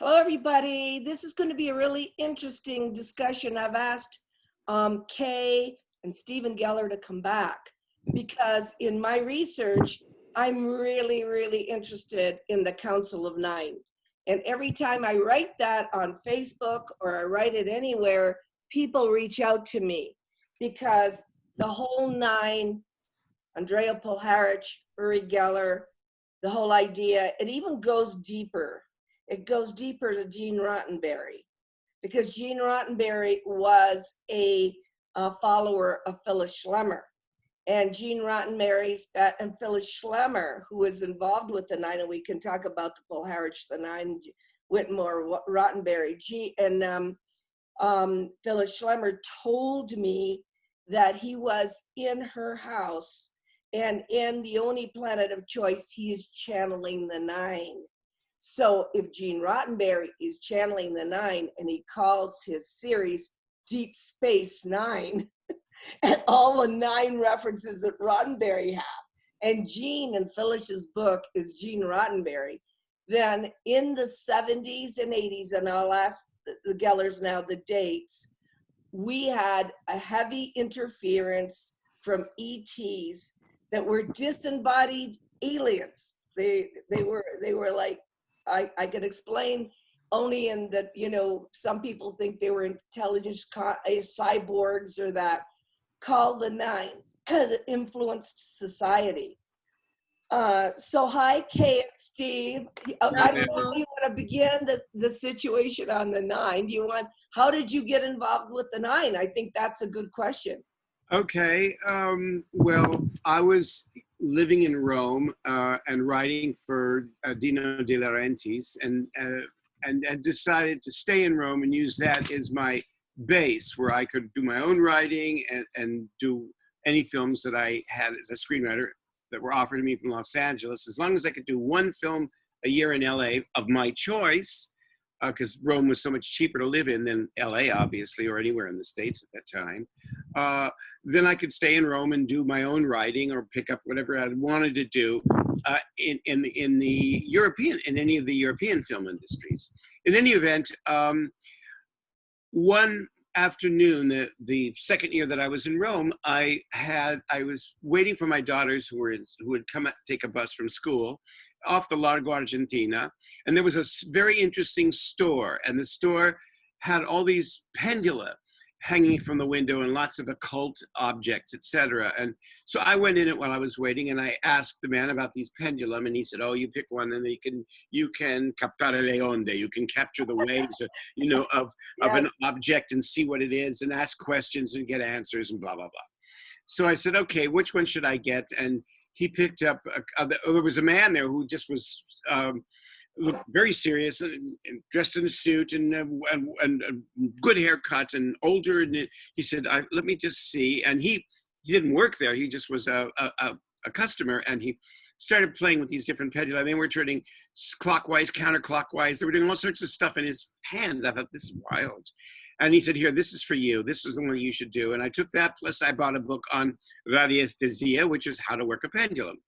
Hello, everybody. This is going to be a really interesting discussion. I've asked Kay and Stephen Geller to come back because in my research, I'm really, really interested in the Council of Nine. And every time I write that on Facebook or I write it anywhere, people reach out to me because the whole nine, Andrea Paul Harris, Uri Geller, the whole idea, it even goes deeper. It goes deeper to Gene Roddenberry because Gene Roddenberry was a follower of Phyllis Schlemmer. And Gene Roddenberry's and Phyllis Schlemmer, who was involved with the nine, and we can talk about the Paul Harris, the nine, Whitmore, Roddenberry, Phyllis Schlemmer told me that he was in her house and in the only planet of choice, he is channeling the nine. So if Gene Roddenberry is channeling the nine and he calls his series Deep Space Nine, and all the nine references that Roddenberry have, and Gene and Phyllis's book is Gene Roddenberry, then in the 70s and 80s, and I'll ask the Gellers now the dates, we had a heavy interference from ETs that were disembodied aliens. They were like, I could explain only in that, some people think they were intelligence cyborgs or that, called the nine that influenced society. So hi, Kay and Steve. I don't know if you want to begin the situation on the nine. How did you get involved with the nine? I think that's a good question. Okay, well, I was living in Rome and writing for Dino De Laurentiis and decided to stay in Rome and use that as my base where I could do my own writing and do any films that I had as a screenwriter that were offered to me from Los Angeles, as long as I could do one film a year in LA of my choice, because Rome was so much cheaper to live in than LA, obviously, or anywhere in the States at that time. Then I could stay in Rome and do my own writing or pick up whatever I wanted to do in any of the European film industries. In any event, one afternoon, the second year that I was in Rome, I was waiting for my daughters who had come take a bus from school off the Largo Argentina, and there was a very interesting store, and the store had all these pendula hanging from the window and lots of occult objects, etc. And so I went in it while I was waiting, and I asked the man about these pendulum, and he said, "Oh, you pick one, and you can captare le onde, you can capture the waves, of an object and see what it is, and ask questions and get answers and blah blah blah." So I said, "Okay, which one should I get?" And he picked up. There was a man there who just was. Looked very serious and dressed in a suit and good haircut and older. And he said, "Let me just see." And he didn't work there. He just was a customer. And he started playing with these different pendulum. They were turning clockwise, counterclockwise. They were doing all sorts of stuff in his hand. I thought, this is wild. And he said, "Here, this is for you. This is the one you should do." And I took that, plus I bought a book on radiesthesia, which is how to work a pendulum.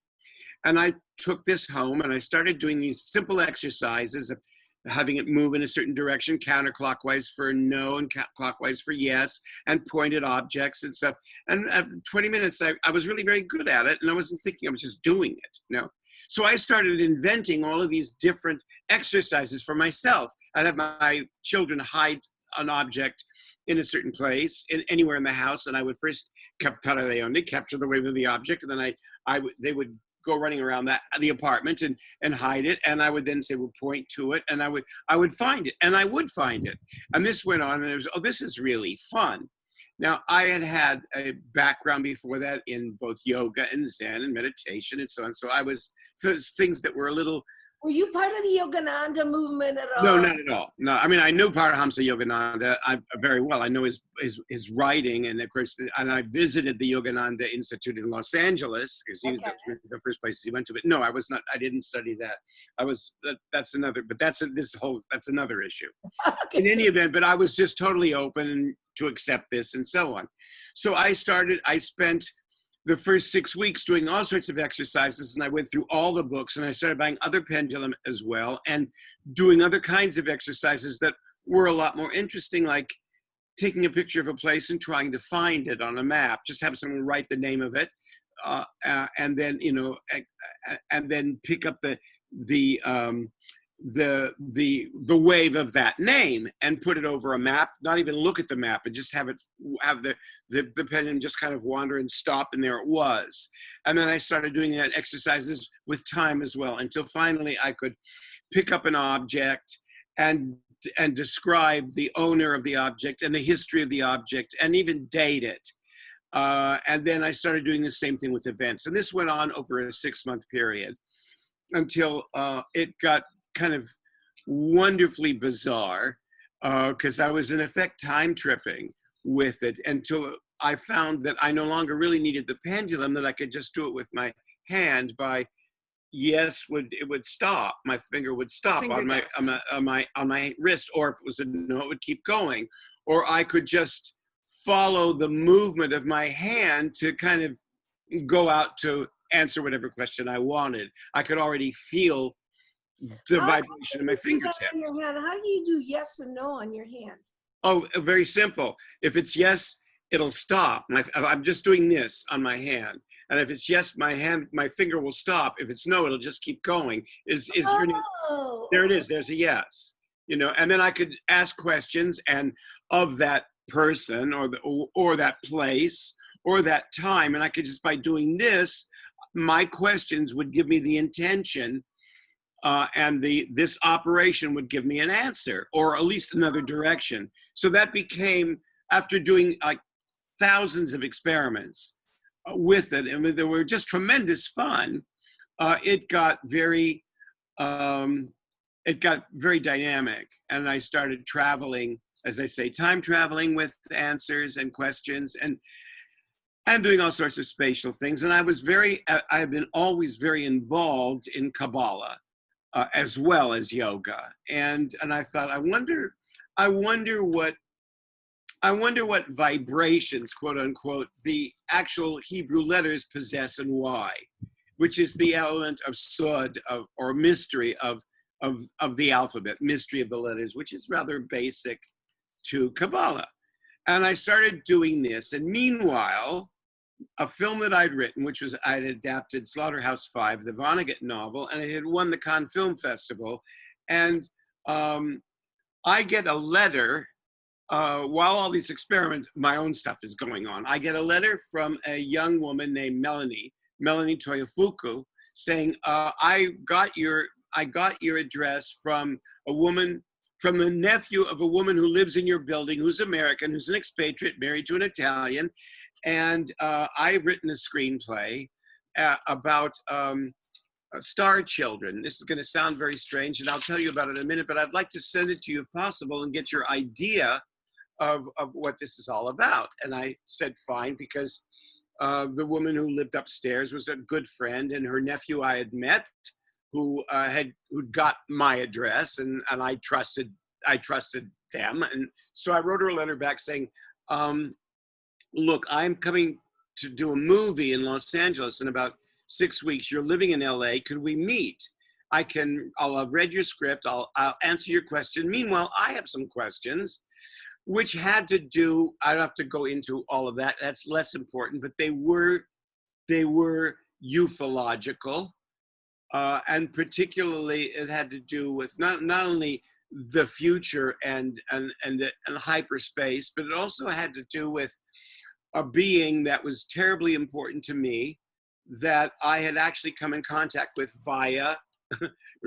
And I took this home and I started doing these simple exercises of having it move in a certain direction, counterclockwise for no and clockwise for yes, and pointed objects and stuff. And after 20 minutes, I was really very good at it. And I wasn't thinking, I was just doing it, So I started inventing all of these different exercises for myself. I'd have my children hide an object in a certain place, anywhere in the house. And I would first capture the wave of the object. And then they would go running around the apartment and hide it, and I would then say, "We'll point to it," and I would find it, and I would find it, and this went on, and it was, "Oh, this is really fun." Now, I had a background before that in both yoga and Zen and meditation and so on, so things that were a little. Were you part of the Yogananda movement at all? No, not at all. No, I mean, I knew Paramahamsa Yogananda very well. I know his writing, and of course, and I visited the Yogananda Institute in Los Angeles because he was the first places he went to. But no, I was not. I didn't study that. That's another. But that's another issue. Okay. In any event, but I was just totally open to accept this and so on. So I spent the first 6 weeks doing all sorts of exercises, and I went through all the books, and I started buying other pendulum as well, and doing other kinds of exercises that were a lot more interesting, like taking a picture of a place and trying to find it on a map. Just have someone write the name of it, and then and then pick up the wave of that name and put it over a map. Not even look at the map, and just have the pendulum just kind of wander and stop, and there it was. And then I started doing that exercises with time as well, until finally I could pick up an object and describe the owner of the object and the history of the object and even date it. And then I started doing the same thing with events. And this went on over a 6-month period until it got kind of wonderfully bizarre, because I was in effect time tripping with it until I found that I no longer really needed the pendulum, that I could just do it with my hand. By yes, it would stop. My finger would stop on my wrist, or if it was a no, it would keep going. Or I could just follow the movement of my hand to kind of go out to answer whatever question I wanted. I could already feel the vibration of my fingertips. How do you do yes and no on your hand? Oh, very simple. If it's yes, it'll stop. I'm just doing this on my hand. And if it's yes, my finger will stop. If it's no, it'll just keep going. Your name? There it is. There's a yes. And then I could ask questions and of that person or that place or that time. And I could just, by doing this, my questions would give me the intention, and this operation would give me an answer, or at least another direction. So that became, after doing like thousands of experiments with it, and they were just tremendous fun. It got very dynamic, and I started traveling, as I say, time traveling with answers and questions, and doing all sorts of spatial things. And I've been always very involved in Kabbalah, as well as yoga. And I thought, I wonder what vibrations, quote unquote, the actual Hebrew letters possess and why, which is the element of sod, or mystery of the alphabet, mystery of the letters, which is rather basic to Kabbalah. And I started doing this. And meanwhile, a film that I'd written, which was, I'd adapted Slaughterhouse-Five, the Vonnegut novel, and it had won the Cannes Film Festival. And I get a letter, while all these experiments, my own stuff is going on, I get a letter from a young woman named Melanie Toyofuku, saying, I got your address from the nephew of a woman who lives in your building, who's American, who's an expatriate, married to an Italian. And I've written a screenplay about star children. This is going to sound very strange, and I'll tell you about it in a minute, but I'd like to send it to you if possible and get your idea of what this is all about. And I said, fine, because the woman who lived upstairs was a good friend, and her nephew I had met, who got my address, and I trusted them. And so I wrote her a letter back saying, look, I'm coming to do a movie in Los Angeles in about 6 weeks. You're living in LA. Could we meet? I'll have read your script. I'll answer your question. Meanwhile, I have some questions which had to do, I don't have to go into all of that. That's less important, but they were ufological. And particularly it had to do with not only the future and hyperspace, but it also had to do with a being that was terribly important to me, that I had actually come in contact with via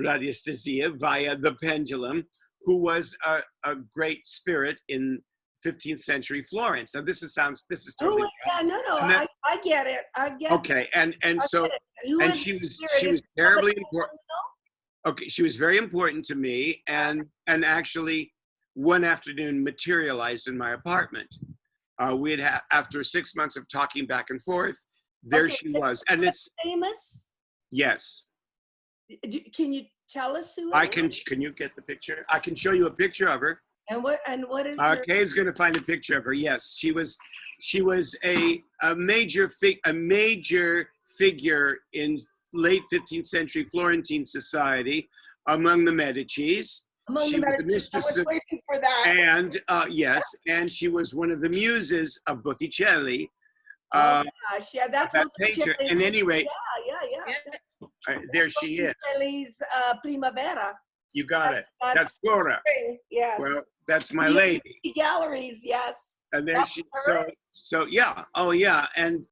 radiesthesia, via the pendulum, who was a great spirit in 15th century Florence. Now this is totally. Oh yeah, no, I get it. I get it. Okay, and so and she was terribly important. Okay, she was very important to me, and actually one afternoon materialized in my apartment. We had after 6 months of talking back and forth, there she was, and it's famous. Yes. Can you tell us who? I can. Can you get the picture? I can show you a picture of her. And what is? Kate's going to find a picture of her. Yes, she was she was a major figure in late 15th century Florentine society among the Medicis. Among the She was the Medici, I mistress was of, waiting for that. and yes, and she was one of the muses of Botticelli, Oh uh, gosh, yeah, that's that painter. Botticelli's. And anyway, Yeah. there she is. Botticelli's Primavera. You got it. That's That's Flora. spring. Yes. Well, that's my The lady. galleries. Yes. And there That's she. her. So yeah. Oh yeah. And